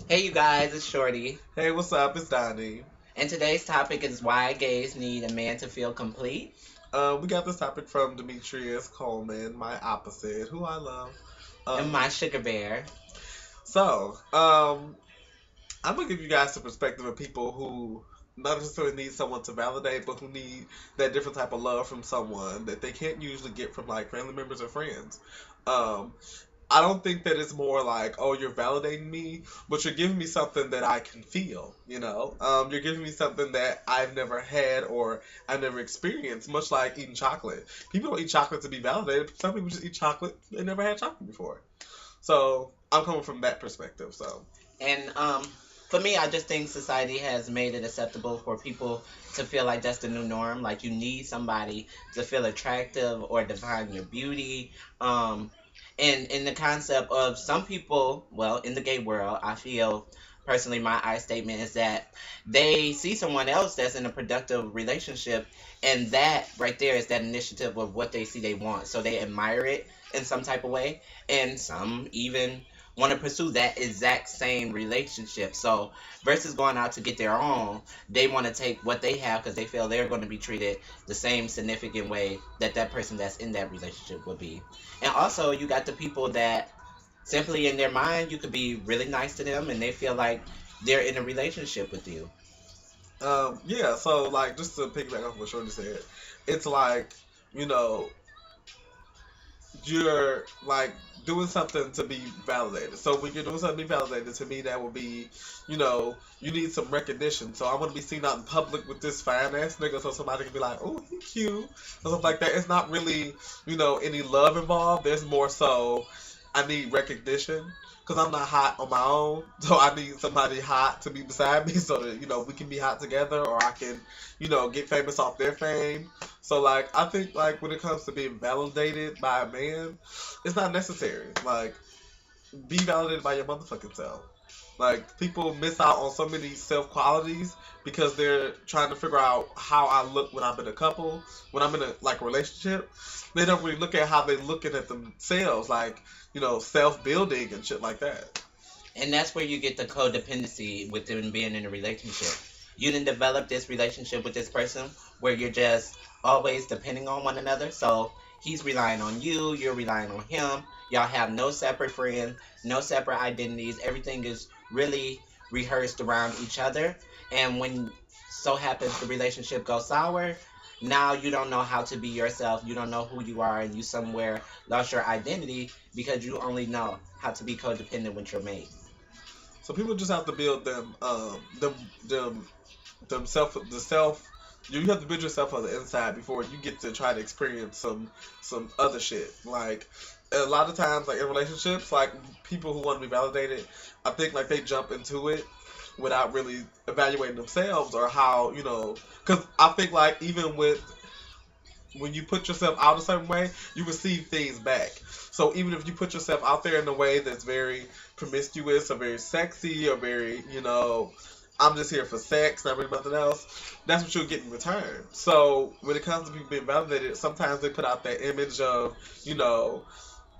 Hey, you guys, it's Shorty. Hey, what's up? It's Donnie. And today's topic is why gays need a man to feel complete. We got this topic from Demetrius Coleman, my opposite, who I love. And Um, my sugar bear. so, I'm gonna give you guys the perspective of people who not necessarily need someone to validate, but who need that different type of love from someone that they can't usually get from like family members or friends. Um, I don't think that it's more like, oh, you're validating me, but you're giving me something that I can feel, you're giving me something that I've never had or I've never experienced, much like eating chocolate. People don't eat chocolate to be validated. Some people just eat chocolate. They never had chocolate before. So I'm coming from that perspective. So, And for me, I just think society has made it acceptable for people to feel like that's the new norm. Like you need somebody to feel attractive or define your beauty. And in the concept of some people, well, in the gay world, I feel personally my I statement is that they see someone else that's in a productive relationship, and that right there is that initiative of what they see they want. So they admire it in some type of way, and some even want to pursue that exact same relationship. So versus going out to get their own, they want to take what they have because they feel they're going to be treated the same significant way that that person that's in that relationship would be. And also, you got the people that simply in their mind, you could be really nice to them and they feel like they're in a relationship with you. yeah. So, like, just to piggyback off what Shorty said, it's like, you know, you're like doing something to be validated. So when you're doing something to be validated, to me that would be, you need some recognition. So I want to be seen out in public with this fine ass nigga, so somebody can be like, "Oh, he cute," or something like that. It's not really, any love involved. There's more so, I need recognition. Cause I'm not hot on my own, so I need somebody hot to be beside me, so that we can be hot together, or I can, get famous off their fame. So like I think like when it comes to being validated by a man, it's not necessary. Like be validated by your motherfucking self. Like people miss out on so many self qualities because they're trying to figure out how I look when I'm in a couple, when I'm in a like relationship. They don't really look at how they looking at themselves, like self building and shit like that. And that's where you get the codependency within being in a relationship. You didn't develop this relationship with this person where you're just always depending on one another. So he's relying on you, you're relying on him. Y'all have no separate friends, no separate identities. Everything is really rehearsed around each other. And when so happens the relationship goes sour, now you don't know how to be yourself. You don't know who you are, and you somewhere lost your identity because you only know how to be codependent with your mate. So people just have to build them self the self. You have to build yourself on the inside before you get to try to experience some other shit. Like a lot of times, like in relationships, like people who want to be validated, I think like they jump into it without really evaluating themselves or how Because I think like even with when you put yourself out a certain way, you receive things back. So even if you put yourself out there in a way that's very promiscuous or very sexy or very, I'm just here for sex, not really nothing else, that's what you'll get in return. So when it comes to people being validated, sometimes they put out that image of, you know,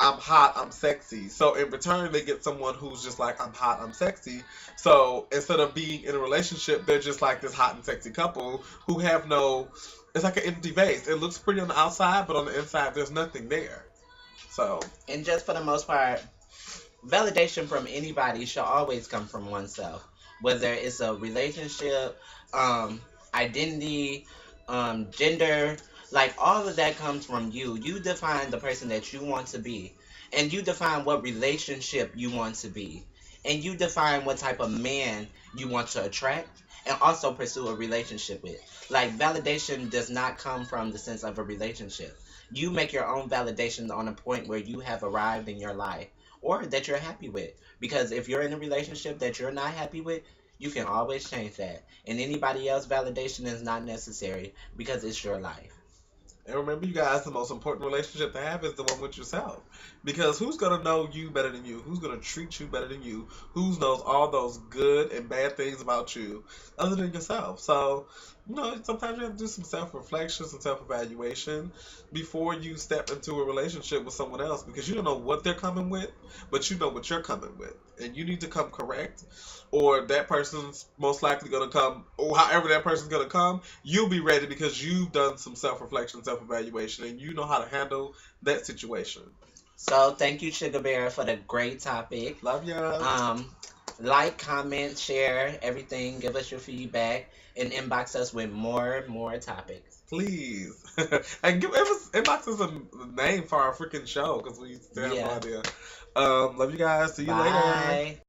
I'm hot, I'm sexy. So in return, they get someone who's just like, I'm hot, I'm sexy. So instead of being in a relationship, they're just like this hot and sexy couple who have no. It's like an empty vase. It looks pretty on the outside, but on the inside, there's nothing there. So And just for the most part, validation from anybody should always come from oneself, whether it's a relationship, um, identity, gender, like all of that comes from you. You define the person that you want to be, and you define what relationship you want to be, and you define what type of man you want to attract. And also pursue a relationship with. Like, validation does not come from the sense of a relationship. You make your own validation on a point where you have arrived in your life or that you're happy with. Because if you're in a relationship that you're not happy with, you can always change that. And anybody else validation is not necessary because it's your life. and remember, you guys, the most important relationship to have is the one with yourself, Because who's gonna know you better than you? Who's gonna treat you better than you? Who knows all those good and bad things about you other than yourself? So, sometimes you have to do some self reflection, some self evaluation before you step into a relationship with someone else because you don't know what they're coming with, but you know what you're coming with. And you need to come correct, or that person's most likely gonna come, or however that person's gonna come, you'll be ready because you've done some self reflection, self evaluation, and you know how to handle that situation. So thank you, Sugar Bear, for the great topic. Love ya. Um, like, comment, share everything. Give us your feedback and inbox us with more topics. Please. And give us inbox us a name for our freaking show because we still have no Yeah. idea. Love you guys. See you later. Bye.